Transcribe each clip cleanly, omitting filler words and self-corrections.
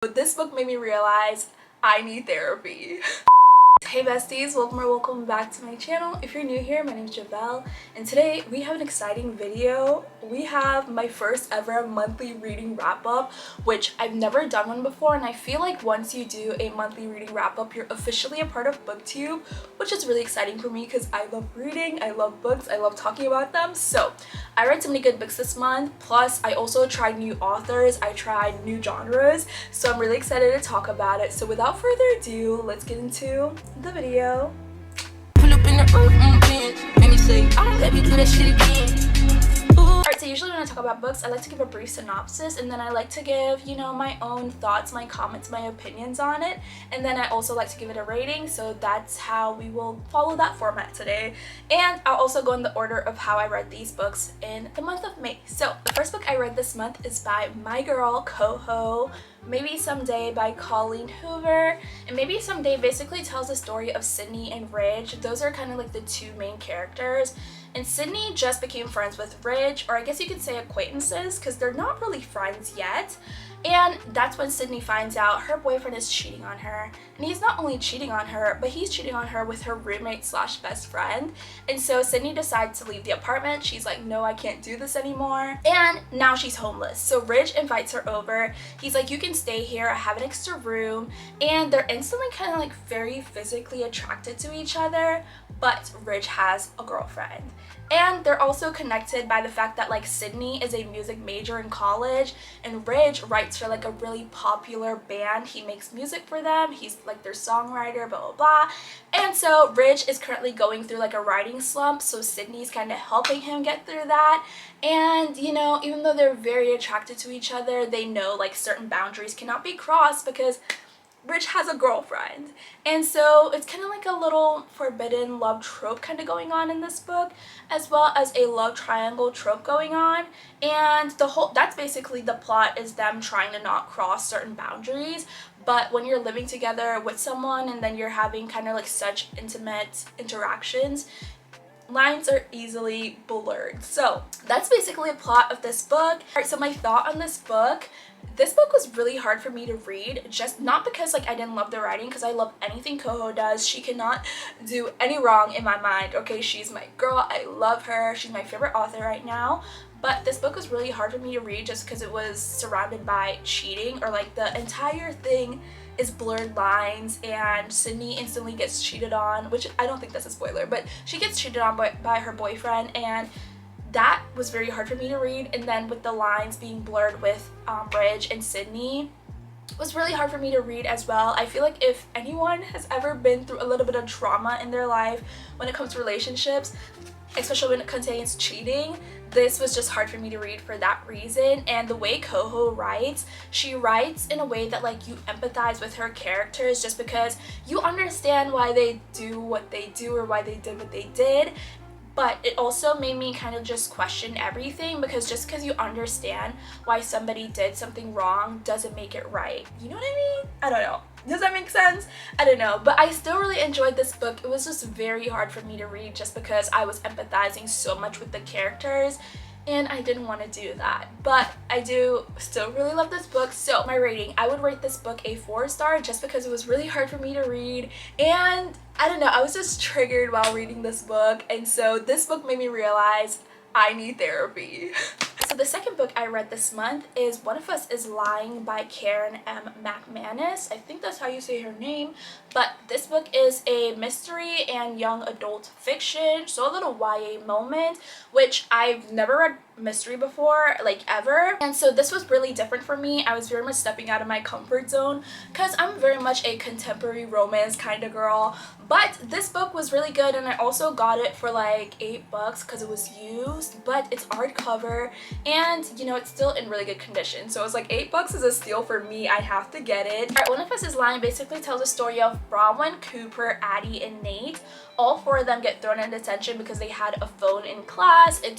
But this book made me realize I need therapy. Hey besties, welcome back to my channel. If you're new here, my name is Javell, and today we have an exciting video. We have my first ever monthly reading wrap-up, which I've never done one before, and I feel like once you do a monthly reading wrap-up, you're officially a part of BookTube, which is really exciting for me because I love reading, I love books, I love talking about them. So I read so many good books this month, plus I also tried new authors, I tried new genres, so I'm really excited to talk about it. So without further ado, let's get into the video. Pull up in the and say, let me do that shit again. Alright, so usually when I talk about books, I like to give a brief synopsis, and then I like to give, my own thoughts, my comments, my opinions on it, and then I also like to give it a rating, so that's how we will follow that format today. And I'll also go in the order of how I read these books in the month of May. So the first book I read this month is by my girl Coho, Maybe Someday by Colleen Hoover, and Maybe Someday basically tells the story of Sydney and Ridge. Those are kind of like the two main characters, and Sydney just became friends with Ridge, or I guess you could say acquaintances, because they're not really friends yet. And that's when Sydney finds out her boyfriend is cheating on her. And he's not only cheating on her, but he's cheating on her with her roommate slash best friend. And so Sydney decides to leave the apartment. She's like, no, I can't do this anymore. And now she's homeless. So Ridge invites her over. He's like, you can stay here. I have an extra room. And they're instantly kind of like very physically attracted to each other. But Ridge has a girlfriend. And they're also connected by the fact that like Sydney is a music major in college, and Ridge writes for like a really popular band. He makes music for them. He's like their songwriter, blah blah blah. And so Ridge is currently going through like a writing slump, so Sydney's kind of helping him get through that. And even though they're very attracted to each other, they know like certain boundaries cannot be crossed because Ridge has a girlfriend. And so it's kind of like a little forbidden love trope kind of going on in this book, as well as a love triangle trope going on. And that's basically the plot, is them trying to not cross certain boundaries. But when you're living together with someone and then you're having kind of like such intimate interactions, lines are easily blurred. So that's basically a plot of this book. Alright, so my thought on this book was really hard for me to read, just not because like I didn't love the writing, because I love anything Coho does. She cannot do any wrong in my mind. Okay, she's my girl, I love her, she's my favorite author right now. But this book was really hard for me to read just because it was surrounded by cheating, or like the entire thing is blurred lines, and Sydney instantly gets cheated on, which I don't think that's a spoiler, but she gets cheated on by her boyfriend, and that was very hard for me to read. And then with the lines being blurred with Ridge and Sydney, it was really hard for me to read as well. I feel like if anyone has ever been through a little bit of trauma in their life when it comes to relationships, especially when it contains cheating, this was just hard for me to read for that reason. And the way Coho writes, she writes in a way that like you empathize with her characters, just because you understand why they do what they do or why they did what they did. But it also made me kind of just question everything, because just because you understand why somebody did something wrong doesn't make it right. You know what I mean? I don't know. Does that make sense? I don't know. But I still really enjoyed this book. It was just very hard for me to read just because I was empathizing so much with the characters, and I didn't want to do that. But I do still really love this book. So my rating, I would rate this book a 4-star, just because it was really hard for me to read, and I don't know, I was just triggered while reading this book, and so this book made me realize I need therapy. So the second book I read this month is One of Us is Lying by Karen M. McManus. I think that's how you say her name. But this book is a mystery and young adult fiction, so a little YA moment, which I've never read mystery before, like ever. And so this was really different for me. I was very much stepping out of my comfort zone, because I'm very much a contemporary romance kind of girl. But this book was really good, and I also got it for like $8 because it was used, but it's hardcover, and it's still in really good condition. So it was like $8 is a steal for me. I have to get it. Alright, One of Us is Lying basically tells the story of Bronwyn, Cooper, Addie, and Nate. All 4 of them get thrown in detention because they had a phone in class. That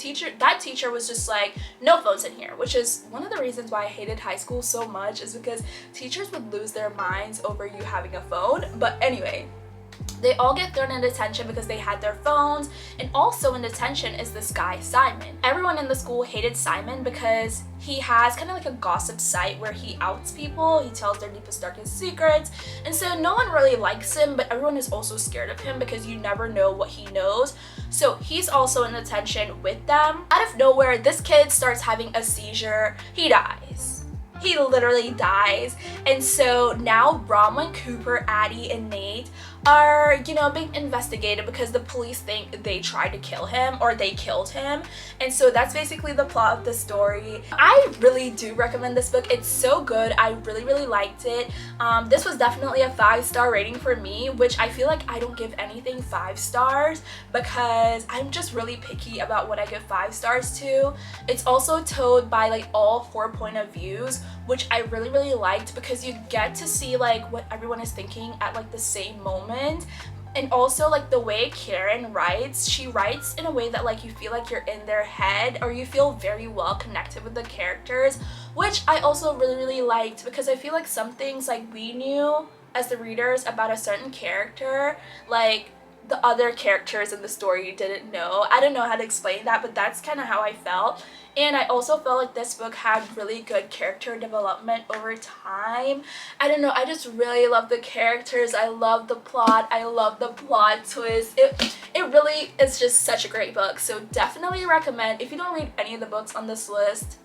teacher was just like, no phones in here, which is one of the reasons why I hated high school so much, is because teachers would lose their minds over you having a phone. But anyway, They all get thrown in detention because they had their phones, and also in detention is this guy Simon. Everyone in the school hated Simon because he has kind of like a gossip site where he outs people, he tells their deepest darkest secrets, and so no one really likes him, but everyone is also scared of him because you never know what he knows. So he's also in detention with them. Out of nowhere, this kid starts having a seizure. He dies. He literally dies. And so now Bronwyn, Cooper, Addie, and Nate are, you know, being investigated because the police think they tried to kill him or they killed him. And so that's basically the plot of the story. I really do recommend this book. It's so good. I really liked it. This was definitely a 5-star rating for me, which I feel like I don't give anything 5 stars because I'm just really picky about what I give 5 stars to. It's also told by like all 4 point of views, which I really liked because you get to see like what everyone is thinking at like the same moment. And also like the way Karen writes, she writes in a way that like you feel like you're in their head, or you feel very well connected with the characters, which I also really liked because I feel like some things like we knew as the readers about a certain character, like the other characters in the story didn't know. I don't know how to explain that, but that's kind of how I felt. And I also felt like this book had really good character development over time. I don't know, I just really love the characters. I love the plot. I love the plot twist. It really is just such a great book. So definitely recommend. If you don't read any of the books on this list,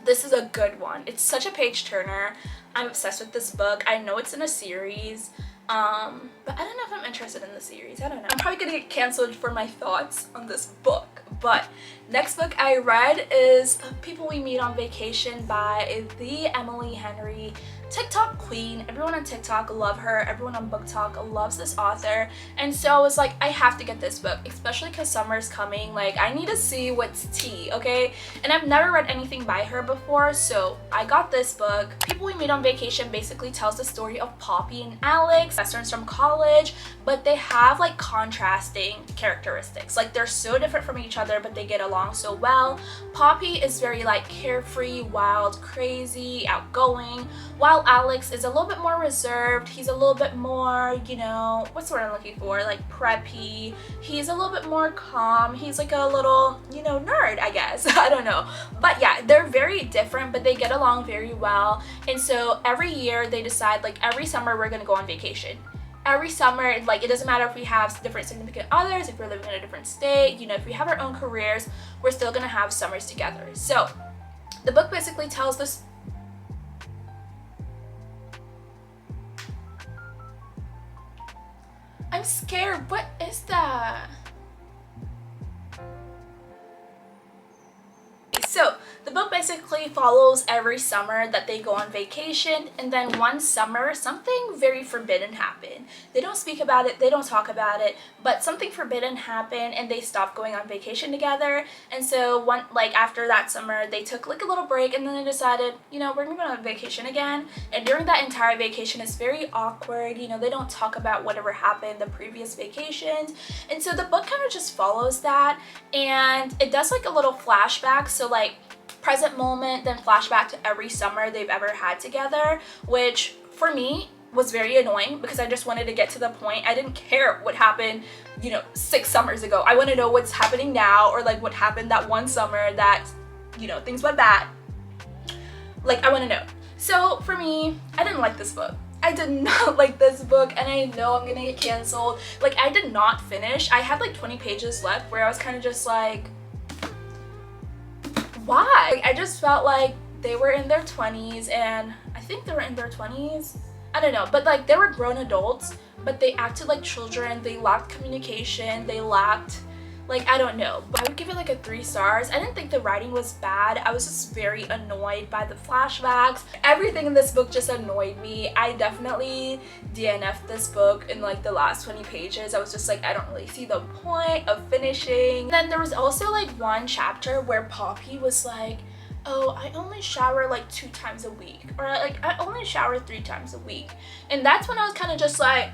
this is a good one. It's such a page turner. I'm obsessed with this book. I know it's in a series. But I don't know if I'm interested in the series. I don't know. I'm probably gonna get canceled for my thoughts on this book. But next book I read is People We Meet on Vacation by the Emily Henry, TikTok queen. Everyone on TikTok love her. Everyone on BookTok loves this author. And so I was like, I have to get this book, especially because summer's coming. Like, I need to see what's tea, okay? And I've never read anything by her before, so I got this book. People We Meet on Vacation basically tells the story of Poppy and Alex, best friends from college, but they have like contrasting characteristics. Like, they're so different from each other, but they get along so well. Poppy is very like carefree, wild, crazy, outgoing, while Alex is a little bit more reserved. He's a little bit more, you know, what's the word I'm looking for? Like preppy. He's a little bit more calm. He's like a little, you know, nerd, I guess. I don't know. But yeah, they're very different, but they get along very well. And so every year they decide, like every summer we're gonna go on vacation. Every summer, like, it doesn't matter if we have different significant others, if we're living in a different state, you know, if we have our own careers, we're still gonna have summers together. So the book basically tells this. I'm scared. What is that? So the book basically follows every summer that they go on vacation, and then one summer something very forbidden happened. They don't speak about it, they don't talk about it, but something forbidden happened and they stopped going on vacation together. And so after that summer they took like a little break, and then they decided, you know, we're gonna go on vacation again. And during that entire vacation it's very awkward, you know, they don't talk about whatever happened the previous vacations. And so the book kind of just follows that, and it does like a little flashback, so like present moment, then flashback to every summer they've ever had together, which for me was very annoying because I just wanted to get to the point. I didn't care what happened, you know, 6 summers ago. I want to know what's happening now, or like what happened that one summer that, you know, things went bad. Like, I want to know. So for me, I didn't like this book. I did not like this book, and I know I'm gonna get canceled. Like, I did not finish. I had like 20 pages left where I was kind of just like, why? Like, I just felt like they were in their 20s, and I think they were in their 20s. I don't know, but like they were grown adults, but they acted like children. They lacked communication. They lacked, like, I don't know. But I would give it like a 3 stars. I didn't think the writing was bad. I was just very annoyed by the flashbacks. Everything in this book just annoyed me. I definitely DNF'd this book in like the last 20 pages. I was just like, I don't really see the point of finishing. Then there was also like one chapter where Poppy was like, oh, I only shower like 2 times a week, or like I only shower 3 times a week. And that's when I was kind of just like,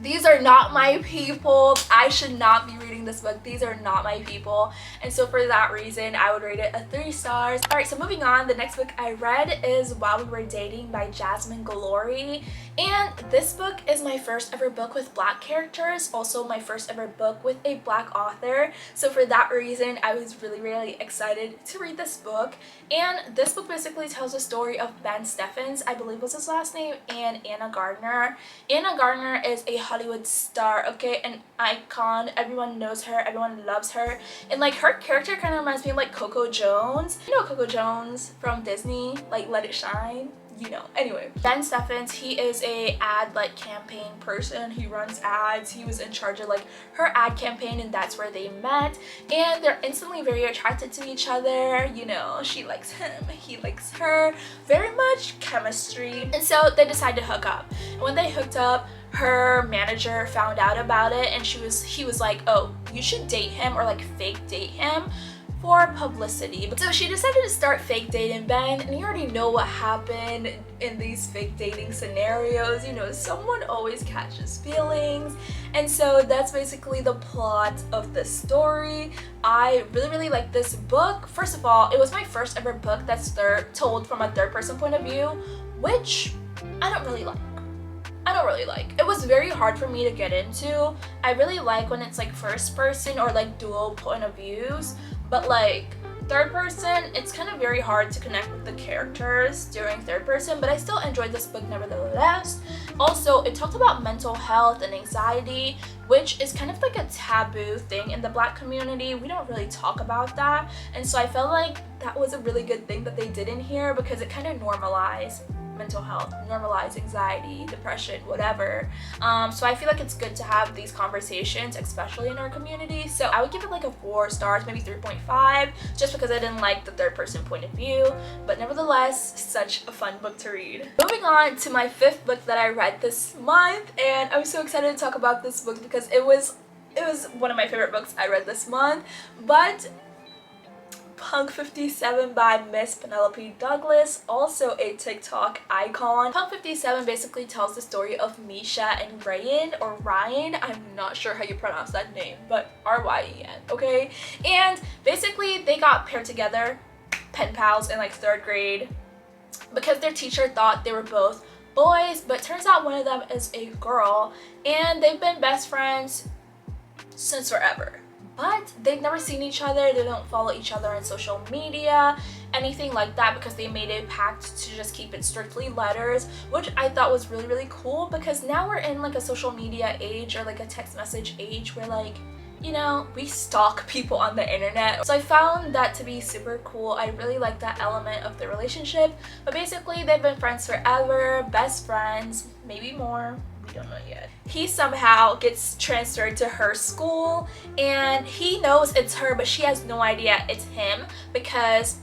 these are not my people. I should not be reading this book. These are not my people. And so for that reason, I would rate it a 3 stars. All right, so moving on, the next book I read is While We Were Dating by Jasmine Galori. And this book is my first ever book with Black characters, also my first ever book with a Black author. So for that reason, I was really excited to read this book. And this book basically tells the story of Ben Steffens, I believe was his last name, and Anna Gardner. Anna Gardner is a Hollywood star, okay, an icon. Everyone knows her, everyone loves her, and like her character kind of reminds me of like Coco Jones. You know Coco Jones from Disney, like Let It Shine, you know. Anyway, Ben Steffens, he is a ad like campaign person. He runs ads. He was in charge of like her ad campaign, and that's where they met, and they're instantly very attracted to each other. You know, she likes him, he likes her, very much chemistry, and so they decide to hook up. And when they hooked up, her manager found out about it, and he was like, oh, you should date him, or like fake date him for publicity. So she decided to start fake dating Ben, and you already know what happened in these fake dating scenarios. You know, someone always catches feelings, and so that's basically the plot of the story. I really like this book. First of all, it was my first ever book that's told from a third person point of view, which I don't really like. It was very hard for me to get into. I really like when it's like first person or like dual point of views, but like third person, it's kind of very hard to connect with the characters during third person, but I still enjoyed this book nevertheless. Also, it talked about mental health and anxiety, which is kind of like a taboo thing in the Black community. We don't really talk about that, and so I felt like that was a really good thing that they did in here, because it kind of normalized mental health, normalize anxiety, depression, whatever. So I feel like it's good to have these conversations, especially in our community. So I would give it like a 4 stars, maybe 3.5, just because I didn't like the third person point of view, but nevertheless, such a fun book to read. Moving on to my 5th book that I read this month, and I'm so excited to talk about this book because it was one of my favorite books I read this month. But Punk 57 by Miss Penelope Douglas, also a TikTok icon. Punk 57 basically tells the story of Misha and Ryan, or Ryan, I'm not sure how you pronounce that name, but R-Y-E-N, okay? And basically they got paired together, pen pals, in like 3rd grade because their teacher thought they were both boys, but turns out one of them is a girl, and they've been best friends since forever. But they've never seen each other, they don't follow each other on social media, anything like that, because they made a pact to just keep it strictly letters, which I thought was really cool, because now we're in like a social media age, or like a text message age, where like, you know, we stalk people on the internet. So I found that to be super cool. I really like that element of the relationship. But basically they've been friends forever, best friends, maybe more. We don't know yet. He somehow gets transferred to her school, and he knows it's her, but she has no idea it's him because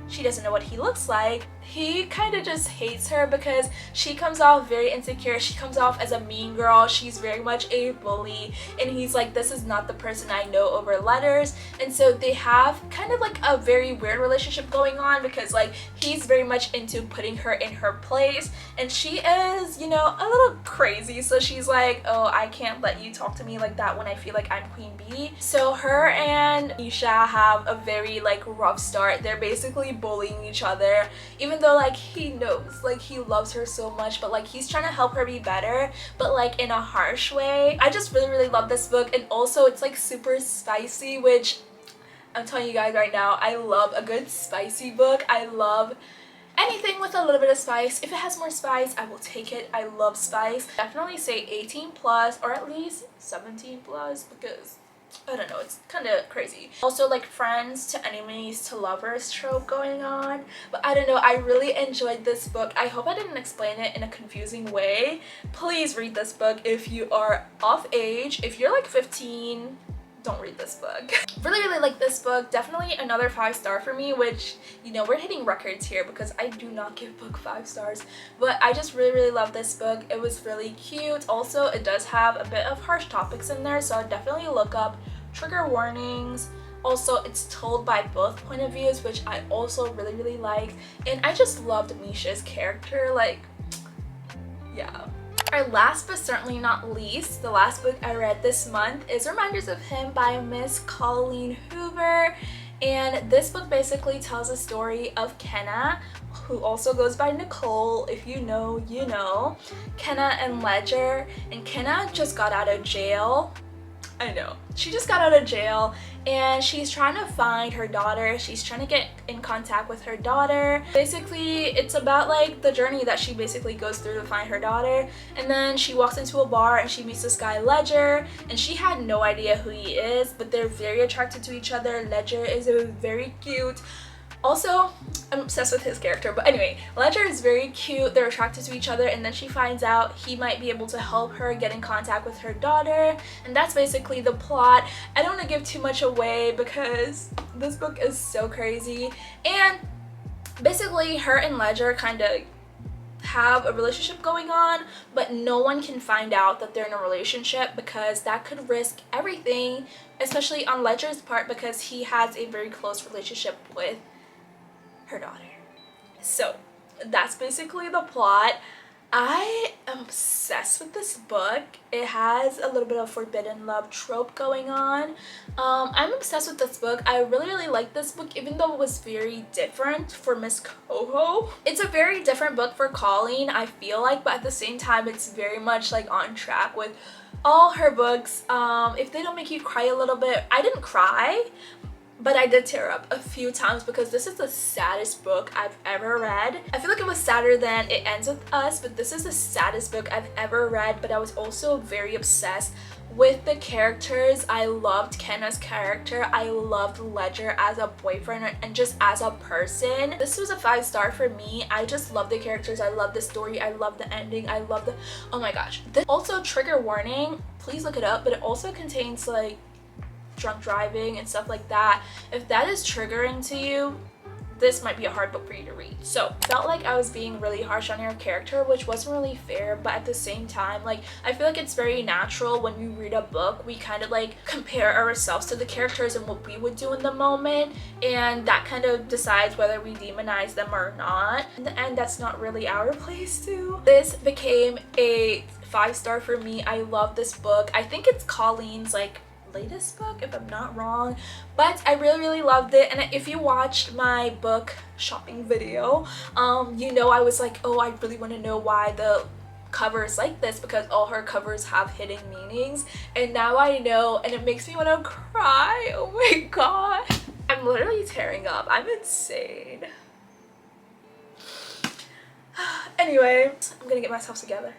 she doesn't know what he looks like. He kind of just hates her because she comes off very insecure. She comes off as a mean girl. She's very much a bully, and he's like, this is not the person I know over letters. And so they have kind of like a very weird relationship going on, because like he's very much into putting her in her place, and she is, you know, a little crazy. So she's like, oh, I can't let you talk to me like that when I feel like I'm queen bee. So her and Misha have a very like rough start. They're basically bullying each other, even though like he knows, like he loves her so much, but like he's trying to help her be better, but like in a harsh way. I just really love this book, and also it's like super spicy, which I'm telling you guys right now, I love a good spicy book. I love anything with a little bit of spice. If it has more spice, I will take it. I love spice. Definitely say 18 plus, or at least 17 plus, because I don't know, it's kind of crazy. Also like friends to enemies to lovers trope going on, but I don't know, I really enjoyed this book. I hope I didn't explain it in a confusing way. Please read this book if you are of age. If you're like 15, don't read this book. Really like this book. Definitely another 5-star for me, which, you know, we're hitting records here because I do not give book 5 stars, but I just really love this book. It was really cute. Also, it does have a bit of harsh topics in there, so I'd definitely look up trigger warnings. Also, it's told by both point of views, which I also really like, and I just loved Misha's character. Like, yeah. Our last but certainly not least, the last book I read this month is Reminders of Him by Miss Colleen Hoover. And this book basically tells a story of Kenna, who also goes by Nicole. If you know, you know. Kenna and Ledger. And Kenna just got out of jail. I know. She just got out of jail and she's trying to find her daughter. She's trying to get in contact with her daughter. Basically, it's about like the journey that she basically goes through to find her daughter. And then she walks into a bar and she meets this guy Ledger, and she had no idea who he is, but they're very attracted to each other. Ledger is very cute. Also, I'm obsessed with his character, but anyway, Ledger is very cute. They're attracted to each other, and then she finds out he might be able to help her get in contact with her daughter, and that's basically the plot. I don't want to give too much away because this book is so crazy, and basically her and Ledger kind of have a relationship going on, but no one can find out that they're in a relationship because that could risk everything, especially on Ledger's part because he has a very close relationship with her daughter. So that's basically the plot. I am obsessed with this book. It has a little bit of forbidden love trope going on. I'm obsessed with this book. I really like this book, even though it was very different for Miss Coho. It's a very different book for Colleen, I feel like, but at the same time it's very much like on track with all her books. If they don't make you cry a little bit, I didn't cry, but I did tear up a few times because this is the saddest book I've ever read. I feel like it was sadder than It Ends With Us, but this is the saddest book I've ever read. But I was also very obsessed with the characters. I loved Kenna's character. I loved Ledger as a boyfriend and just as a person. This was a 5-star for me. I just love the characters. I love the story. I love the ending. I love the... Oh my gosh. This also, trigger warning, please look it up, but it also contains like drunk driving and stuff like that. If that is triggering to you, this might be a hard book for you to read. So felt like I was being really harsh on your character, which wasn't really fair, but at the same time, like, I feel like it's very natural when we read a book, we kind of like compare ourselves to the characters and what we would do in the moment, and that kind of decides whether we demonize them or not. In the end, that's not really our place to. This became a 5-star for me. I love this book. I think it's Colleen's like latest book, if I'm not wrong, but I really loved it. And if you watched my book shopping video, you know I was like, oh, I really want to know why the cover is like this, because all her covers have hidden meanings, and now I know, and it makes me want to cry. Oh my god, I'm literally tearing up. I'm insane. Anyway, I'm gonna get myself together.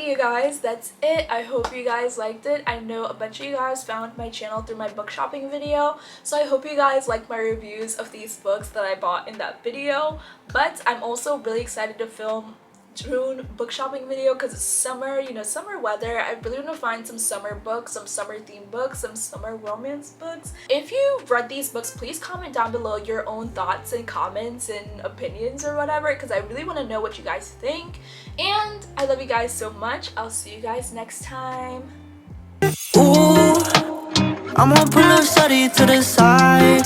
You guys, that's it. I hope you guys liked it. I know a bunch of you guys found my channel through my book shopping video, so I hope you guys like my reviews of these books that I bought in that video. But I'm also really excited to film June book shopping video because it's summer, you know, summer weather. I really want to find some summer books, some summer themed books, some summer romance books. If you read these books, please comment down below your own thoughts and comments and opinions or whatever, because I really want to know what you guys think. And I love you guys so much. I'll see you guys next time. Ooh, I'm gonna pull up shawty to the side.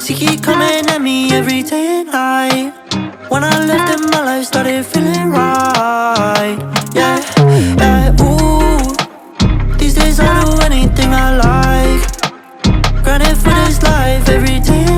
She keep coming at me every day and night. When I left in my life started feeling right, yeah.